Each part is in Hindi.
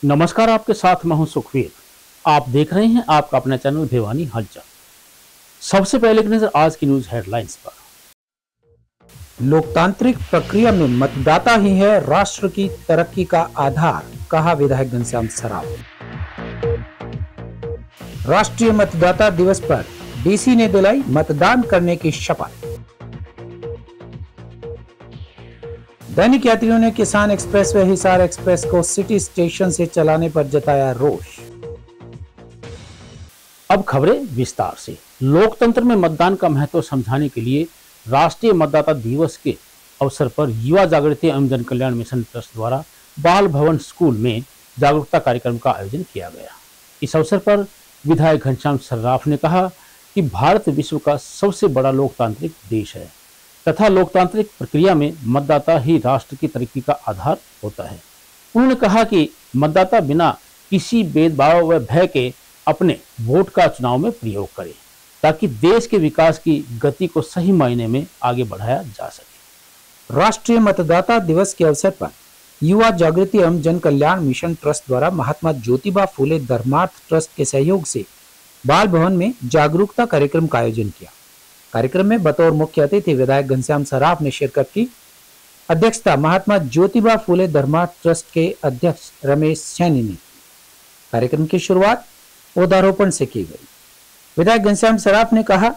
नमस्कार, आपके साथ मैं हूं सुखवीर। आप देख रहे हैं आपका अपना चैनल भिवानी हलचल। सबसे पहले एक नजर आज की न्यूज हेडलाइंस पर। लोकतांत्रिक प्रक्रिया में मतदाता ही है राष्ट्र की तरक्की का आधार, कहा विधायक घनश्याम सराफ। राष्ट्रीय मतदाता दिवस पर डीसी ने दिलाई मतदान करने की शपथ। दैनिक यात्रियों ने किसान एक्सप्रेस व हिसार एक्सप्रेस को सिटी स्टेशन से चलाने पर जताया रोष। अब खबरें विस्तार से। लोकतंत्र में मतदान का महत्व समझाने के लिए राष्ट्रीय मतदाता दिवस के अवसर पर युवा जागृति एवं जन कल्याण मिशन ट्रस्ट द्वारा बाल भवन स्कूल में जागरूकता कार्यक्रम का आयोजन किया गया। इस अवसर पर विधायक घनश्याम सराफ ने कहा कि भारत विश्व का सबसे बड़ा लोकतांत्रिक देश है तथा लोकतांत्रिक प्रक्रिया में मतदाता ही राष्ट्र की तरक्की का आधार होता है। उन्होंने कहा कि मतदाता बिना किसी भेदभाव व भय के अपने वोट का चुनाव में प्रयोग करे ताकि देश के विकास की गति को सही मायने में आगे बढ़ाया जा सके। राष्ट्रीय मतदाता दिवस के अवसर पर युवा जागृति एवं जन कल्याण मिशन ट्रस्ट द्वारा महात्मा ज्योतिबा फूले धर्मार्थ ट्रस्ट के सहयोग से बाल भवन में जागरूकता कार्यक्रम का आयोजन किया। कार्यक्रम में बतौर मुख्य अतिथि विधायक घनश्याम सराफ ने शिरकत की। अध्यक्षता महात्मा ज्योतिबा फूले धर्मार्थ ट्रस्ट के अध्यक्ष रमेश सैनी ने। कार्यक्रम की शुरुआत पौधारोपण से की गई। विधायक घनश्याम सराफ ने कहा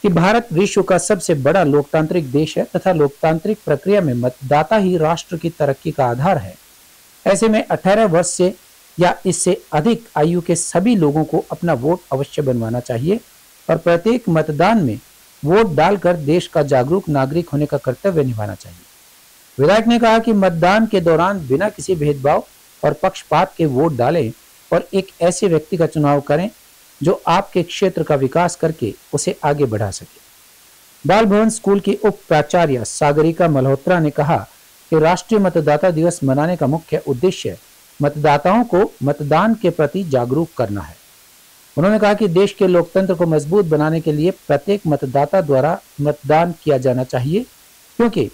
कि भारत विश्व का सबसे बड़ा लोकतांत्रिक देश है तथा लोकतांत्रिक प्रक्रिया में मतदाता ही राष्ट्र की तरक्की का आधार है। ऐसे में 18 वर्ष से या इससे अधिक आयु के सभी लोगों को अपना वोट अवश्य बनवाना चाहिए और प्रत्येक मतदान में वोट डालकर देश का जागरूक नागरिक होने का कर्तव्य निभाना चाहिए। विधायक ने कहा कि मतदान के दौरान बिना किसी भेदभाव और पक्षपात के वोट डालें और एक ऐसे व्यक्ति का चुनाव करें जो आपके क्षेत्र का विकास करके उसे आगे बढ़ा सके। बाल भवन स्कूल की उप प्राचार्य सागरिका मल्होत्रा ने कहा कि राष्ट्रीय मतदाता दिवस मनाने का मुख्य उद्देश्य मतदाताओं को मतदान के प्रति जागरूक करना है। उन्होंने कहा कि देश के लोकतंत्र को मजबूत बनाने के लिए प्रत्येक मतदाता द्वारा मतदान किया जाना चाहिए क्योंकि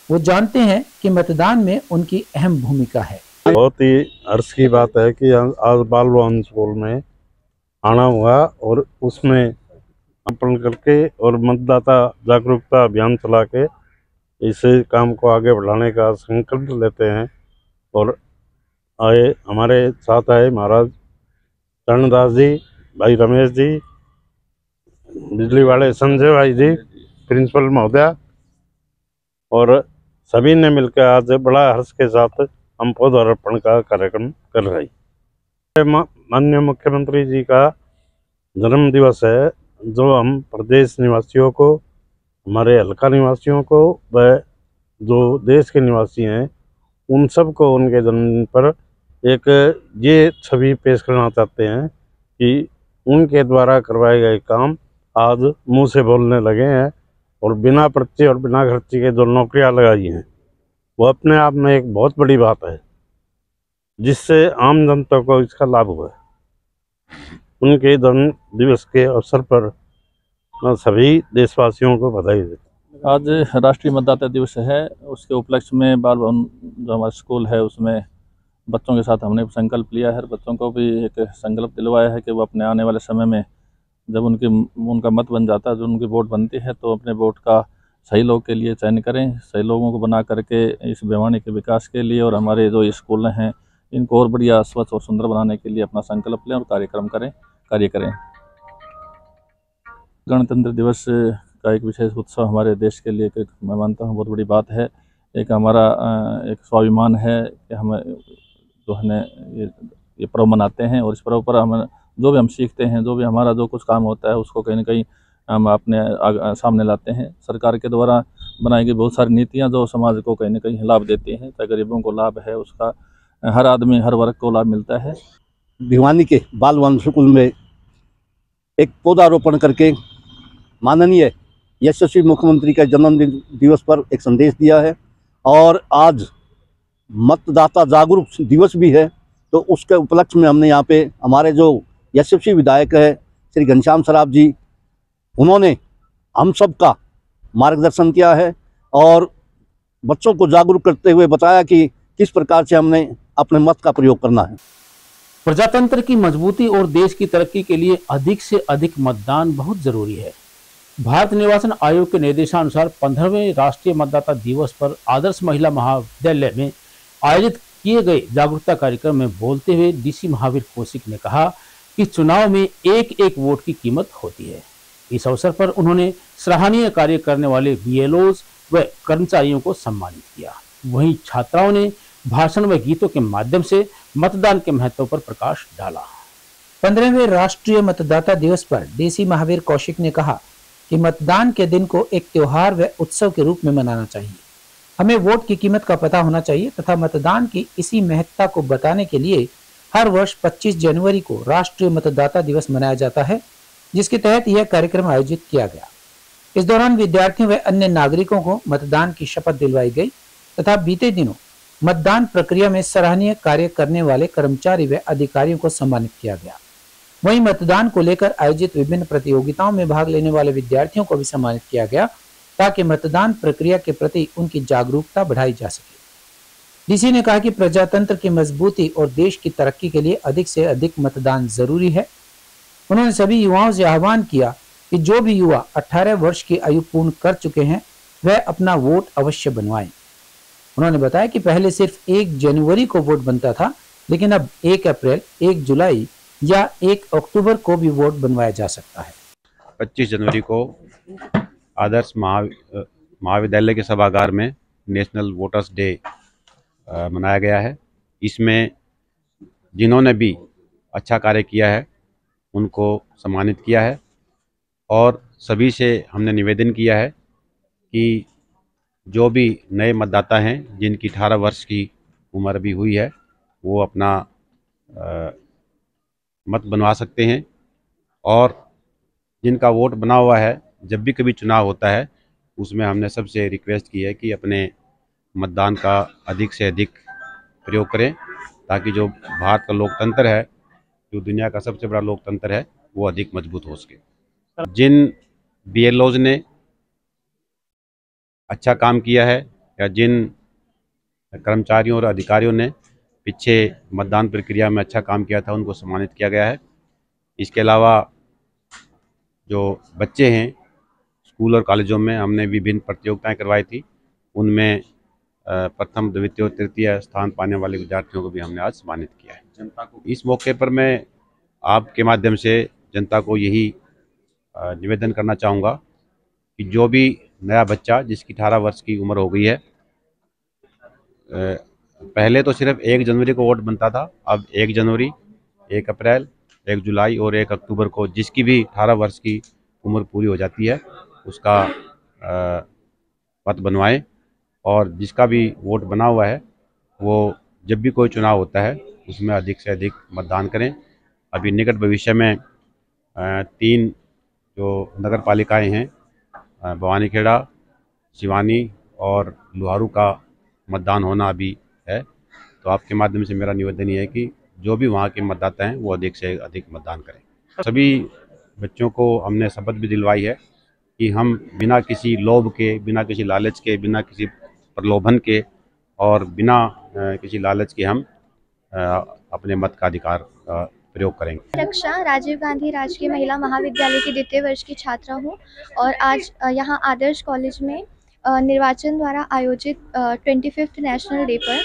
वो जानते हैं कि मतदान में उनकी अहम भूमिका है। बहुत ही हर्ष की बात है कि आज बाल भवन स्कूल में आना हुआ और उसमें अपन करके और मतदाता जागरूकता अभियान चला के इस काम को आगे बढ़ाने का संकल्प लेते हैं। और हमारे साथ आए महाराज चरणदास जी, भाई रमेश जी, बिजली वाले संजय भाई जी, प्रिंसिपल महोदया और सभी ने मिलकर आज बड़ा हर्ष के साथ हम पौधारोपण का कार्यक्रम कर रहे हैं। माननीय मुख्यमंत्री जी का जन्म दिवस है जो हम प्रदेश निवासियों को, हमारे हल्का निवासियों को व जो देश के निवासी हैं उन सब को उनके जन्मदिन पर एक ये छवि पेश करना चाहते हैं कि उनके द्वारा करवाए गए काम आज मुंह से बोलने लगे हैं और बिना पर्चे और बिना खर्ची के जो नौकरियां लगाई हैं वो अपने आप में एक बहुत बड़ी बात है जिससे आम जनता को इसका लाभ हुआ है। उनके जन्म दिवस के अवसर पर मैं सभी देशवासियों को बधाई देता हूं। आज राष्ट्रीय मतदाता दिवस है, उसके उपलक्ष्य में बाल भवन जो हमारा स्कूल है उसमें बच्चों के साथ हमने संकल्प लिया है। बच्चों को भी एक संकल्प दिलवाया है कि वो अपने आने वाले समय में जब उनका मत बन जाता है, जो उनकी वोट बनती है, तो अपने वोट का सही लोग के लिए चयन करें, सही लोगों को बना करके इस भिवानी के विकास के लिए और हमारे जो स्कूल हैं इनको और बढ़िया स्वच्छ और सुंदर बनाने के लिए अपना संकल्प लें और कार्य करें। गणतंत्र दिवस का एक विशेष उत्सव हमारे देश के लिए मैं मानता हूँ बहुत बड़ी बात है। एक हमारा एक स्वाभिमान है कि हम जो है ये पर्व मनाते हैं और इस पर्व पर हम जो भी हम सीखते हैं, जो भी हमारा जो कुछ काम होता है उसको कहीं ना कहीं हम अपने सामने लाते हैं। सरकार के द्वारा बनाई गई बहुत सारी नीतियां जो समाज को कहीं ना कहीं लाभ देती हैं, चाहे गरीबों को लाभ है उसका हर आदमी हर वर्ग को लाभ मिलता है। भिवानी के बाल भवन स्कूल में एक पौधारोपण करके माननीय यशस्वी मुख्यमंत्री का जन्मदिन दिवस पर एक संदेश दिया है और आज मतदाता जागरूक दिवस भी है, तो उसके उपलक्ष्य में हमने यहाँ पे हमारे जो यशस्वी विधायक है श्री घनश्याम सराफ जी, उन्होंने हम सब का मार्गदर्शन किया है और बच्चों को जागरूक करते हुए बताया कि किस प्रकार से हमने अपने मत का प्रयोग करना है। प्रजातंत्र की मजबूती और देश की तरक्की के लिए अधिक से अधिक मतदान बहुत जरूरी है। भारत निर्वाचन आयोग के निर्देशानुसार 15वें राष्ट्रीय मतदाता दिवस पर आदर्श महिला महाविद्यालय में आयोजित किए गए जागरूकता कार्यक्रम में बोलते हुए डीसी महावीर कौशिक ने कहा कि चुनाव में एक एक वोट की कीमत होती है। इस अवसर पर उन्होंने सराहनीय कार्य करने वाले बीएलओज व कर्मचारियों को सम्मानित किया। वहीं छात्राओं ने भाषण व गीतों के माध्यम से मतदान के महत्व पर प्रकाश डाला। 15वें राष्ट्रीय मतदाता दिवस पर डीसी महावीर कौशिक ने कहा कि मतदान के दिन को एक त्योहार व उत्सव के रूप में मनाना चाहिए। हमें वोट की कीमत का पता होना चाहिए तथा मतदान की इसी महत्ता को बताने के लिए हर वर्ष 25 जनवरी को राष्ट्रीय मतदाता दिवस मनाया जाता है, जिसके तहत यह कार्यक्रम आयोजित किया गया। इस दौरान विद्यार्थियों व अन्य नागरिकों को मतदान की शपथ दिलवाई गई तथा बीते दिनों मतदान प्रक्रिया में सराहनीय कार्य करने वाले कर्मचारी व अधिकारियों को सम्मानित किया गया। वहीं मतदान को लेकर आयोजित विभिन्न प्रतियोगिताओं में भाग लेने वाले विद्यार्थियों को भी सम्मानित किया गया ताकि मतदान प्रक्रिया के प्रति उनकी जागरूकता बढ़ाई जा सके। डीसी ने कहा कि प्रजातंत्र की मजबूती और देश की तरक्की के लिए अधिक से अधिक मतदान जरूरी है। उन्होंने सभी युवाओं से आह्वान किया कि जो भी युवा 18 वर्ष की आयु पूर्ण कर चुके हैं वह अपना वोट अवश्य बनवाएं। उन्होंने बताया कि पहले सिर्फ 1 जनवरी को वोट बनता था, लेकिन अब 1 अप्रैल, 1 जुलाई या 1 अक्टूबर को भी वोट बनवाया जा सकता है। 25 जनवरी को आदर्श महाविद्यालय के सभागार में नेशनल वोटर्स डे मनाया गया है। इसमें जिन्होंने भी अच्छा कार्य किया है उनको सम्मानित किया है और सभी से हमने निवेदन किया है कि जो भी नए मतदाता हैं जिनकी 18 वर्ष की उम्र भी हुई है वो अपना मत बनवा सकते हैं और जिनका वोट बना हुआ है जब भी कभी चुनाव होता है उसमें हमने सबसे रिक्वेस्ट की है कि अपने मतदान का अधिक से अधिक प्रयोग करें ताकि जो भारत का लोकतंत्र है, जो दुनिया का सबसे बड़ा लोकतंत्र है, वो अधिक मजबूत हो सके। जिन बीएलओज ने अच्छा काम किया है या जिन कर्मचारियों और अधिकारियों ने पीछे मतदान प्रक्रिया में अच्छा काम किया था उनको सम्मानित किया गया है। इसके अलावा जो बच्चे हैं स्कूल और कॉलेजों में हमने विभिन्न प्रतियोगिताएं करवाई थी, उनमें प्रथम, द्वितीय और तृतीय स्थान पाने वाले विद्यार्थियों को भी हमने आज सम्मानित किया है। जनता को इस मौके पर मैं आपके माध्यम से जनता को यही निवेदन करना चाहूँगा कि जो भी नया बच्चा जिसकी 18 वर्ष की उम्र हो गई है, पहले तो सिर्फ 1 जनवरी को वोट बनता था, अब 1 जनवरी, 1 अप्रैल, 1 जुलाई और 1 अक्टूबर को जिसकी भी 18 वर्ष की उम्र पूरी हो जाती है उसका मत बनवाएं और जिसका भी वोट बना हुआ है वो जब भी कोई चुनाव होता है उसमें अधिक से अधिक मतदान करें। अभी निकट भविष्य में 3 जो नगर पालिकाएँ हैं, भवानीखेड़ा, सिवानी और लोहारू का मतदान होना अभी है, तो आपके माध्यम से मेरा निवेदन ये है कि जो भी वहाँ के मतदाता हैं वो अधिक से अधिक मतदान करें। सभी बच्चों को हमने शपथ भी दिलवाई है कि हम बिना किसी लोभ के, बिना किसी लालच के, बिना किसी प्रलोभन के और बिना किसी लालच के हम अपने मत का अधिकार प्रयोग करेंगे। रक्षा राजीव गांधी राजकीय महिला महाविद्यालय की 2य वर्ष की छात्रा हूँ और आज यहाँ आदर्श कॉलेज में निर्वाचन द्वारा आयोजित 25th नेशनल डे पर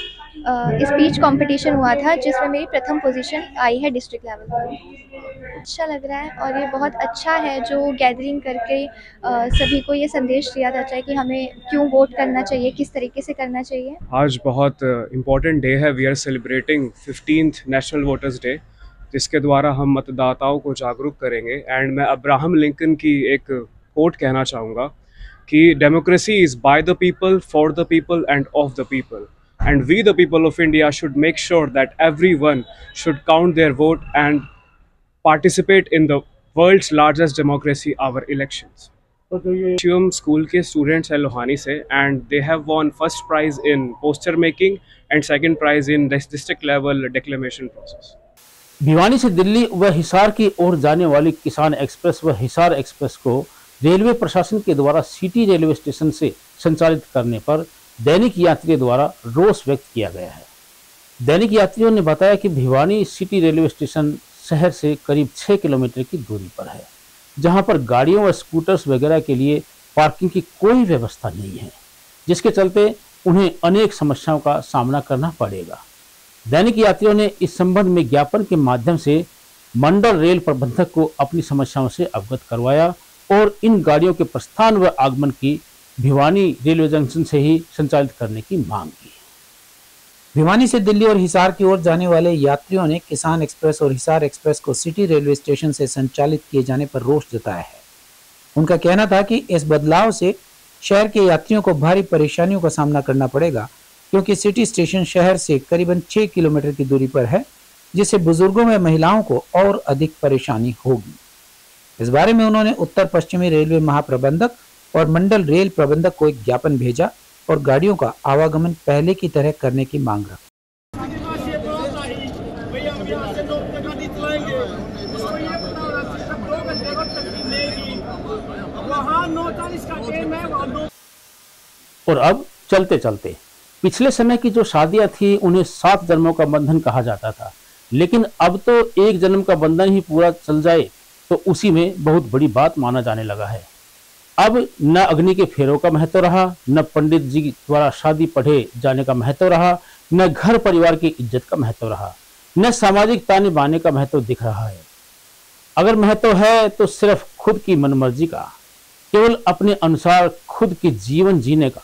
स्पीच कंपटीशन हुआ था जिसमें मेरी प्रथम पोजीशन आई है डिस्ट्रिक्ट लेवल पर। अच्छा लग रहा है और ये बहुत अच्छा है जो गैदरिंग करके सभी को ये संदेश दिया जाता है कि हमें क्यों वोट करना चाहिए, किस तरीके से करना चाहिए। आज बहुत इम्पोर्टेंट डे है। We are celebrating 15th national voters day जिसके द्वारा हम मतदाताओं को जागरूक करेंगे। एंड मैं अब्राहम लिंकन की एक कोट कहना चाहूँगा कि democracy is by the people, for the people end of the people, and we the people of India should make sure that everyone should count their vote and participate in the world's largest democracy, our elections. Shivam school के स्टूडेंट्स हैं लोहानी से and they have won first prize in poster making and second prize in district level declamation process. Bhiwani से दिल्ली व हिसार की ओर जाने वाली किसान एक्सप्रेस व हिसार एक्सप्रेस को रेलवे प्रशासन के द्वारा सिटी रेलवे स्टेशन से संचालित करने पर दैनिक यात्रियों द्वारा रोष व्यक्त किया गया है। दैनिक यात्रियों ने बताया कि भिवानी सिटी रेलवे स्टेशन शहर से करीब 6 किलोमीटर की दूरी पर है, जहां पर गाड़ियों व स्कूटर्स वगैरह के लिए पार्किंग की कोई व्यवस्था नहीं है, जिसके चलते उन्हें अनेक समस्याओं का सामना करना पड़ेगा। दैनिक यात्रियों ने इस संबंध में ज्ञापन के माध्यम से मंडल रेल प्रबंधक को अपनी समस्याओं से अवगत करवाया और इन गाड़ियों के प्रस्थान व आगमन की भिवानी रेलवे जंक्शन से ही संचालित करने की मांग की। भिवानी से दिल्ली और हिसार की ओर जाने वाले यात्रियों ने किसान एक्सप्रेस और हिसार एक्सप्रेस को सिटी रेलवे स्टेशन से संचालित किए जाने पर रोष जताया है। उनका कहना था कि इस बदलाव से शहर के यात्रियों को भारी परेशानियों का सामना करना पड़ेगा, क्योंकि सिटी स्टेशन शहर से करीबन 6 किलोमीटर की दूरी पर है, जिससे बुजुर्गों व महिलाओं को और अधिक परेशानी होगी। इस बारे में उन्होंने उत्तर पश्चिमी रेलवे महाप्रबंधक और मंडल रेल प्रबंधक को एक ज्ञापन भेजा और गाड़ियों का आवागमन पहले की तरह करने की मांग रखी। और अब चलते चलते पिछले समय की जो शादियां थी उन्हें 7 जन्मों का बंधन कहा जाता था, लेकिन अब तो एक जन्म का बंधन ही पूरा चल जाए तो उसी में बहुत बड़ी बात माना जाने लगा है। अब न अग्नि के फेरों का महत्व रहा, न पंडित जी द्वारा शादी पढ़े जाने का महत्व रहा, न घर परिवार की इज्जत का महत्व रहा, न सामाजिक ताने बाने का महत्व दिख रहा है। अगर महत्व है तो सिर्फ खुद की मनमर्जी का, केवल अपने अनुसार खुद के जीवन जीने का।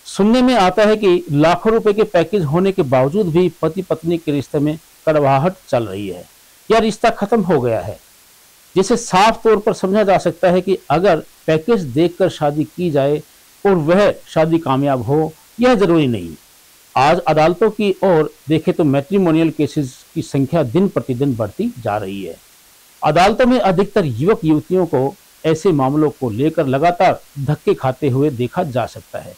सुनने में आता है कि लाखों रुपए के पैकेज होने के बावजूद भी पति पत्नी के रिश्ते में कड़वाहट चल रही है या रिश्ता खत्म हो गया है, जिसे साफ तौर पर समझा जा सकता है कि अगर पैकेज देखकर शादी की जाए और वह शादी कामयाब हो, यह जरूरी नहीं। आज अदालतों की ओर देखें तो मैट्रिमोनियल केसेस की संख्या दिन प्रतिदिन बढ़ती जा रही है। अदालतों में अधिकतर युवक युवतियों को ऐसे मामलों को लेकर लगातार धक्के खाते हुए देखा जा सकता है।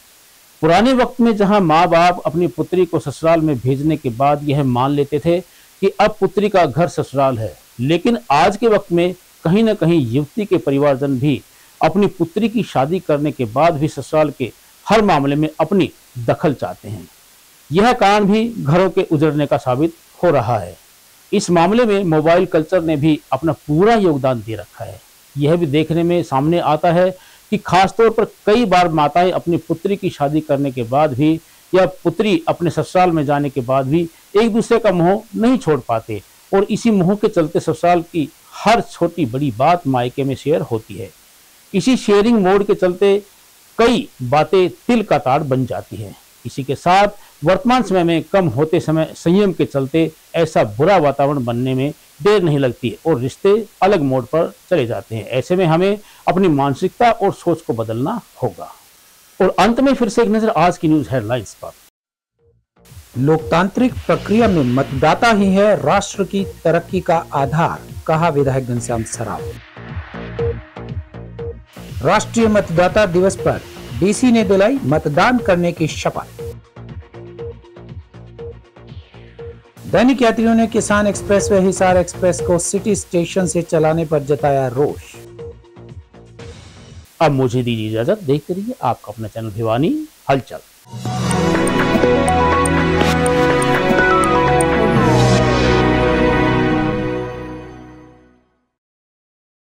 पुराने वक्त में जहां माँ बाप अपनी पुत्री को ससुराल में भेजने के बाद यह मान लेते थे कि अब पुत्री का घर ससुराल है, लेकिन आज के वक्त में कहीं न कहीं युवती के परिवारजन भी अपनी पुत्री की शादी करने के बाद भी ससुराल के हर मामले में अपनी दखल चाहते हैं। यह कारण भी घरों के उजड़ने का साबित हो रहा है। इस मामले में मोबाइल कल्चर ने भी अपना पूरा योगदान दे रखा है। यह भी देखने में सामने आता है कि खासतौर पर कई बार माताएं अपनी पुत्री की शादी करने के बाद भी या पुत्री अपने ससुराल में जाने के बाद भी एक दूसरे का मोह नहीं छोड़ पाते और इसी मोह के चलते ससुराल की हर छोटी बड़ी बात मायके में शेयर होती है। इसी शेयरिंग मोड के चलते कई बातें तिल का ताड़ बन जाती हैं। इसी के साथ वर्तमान समय में कम होते समय संयम के चलते ऐसा बुरा वातावरण बनने में देर नहीं लगती और रिश्ते अलग मोड़ पर चले जाते हैं। ऐसे में हमें अपनी मानसिकता और सोच को बदलना होगा। और अंत में फिर से एक नजर आज की न्यूज हेडलाइंस पर। लोकतांत्रिक प्रक्रिया में मतदाता ही है राष्ट्र की तरक्की का आधार, कहा विधायक घनश्याम सराफ। राष्ट्रीय मतदाता दिवस पर डीसी ने दिलाई मतदान करने की शपथ। दैनिक यात्रियों ने किसान एक्सप्रेस व हिसार एक्सप्रेस को सिटी स्टेशन से चलाने पर जताया रोष। अब मुझे दीजिए इजाजत। देखते रहिए आपका अपना चैनल भिवानी हलचल।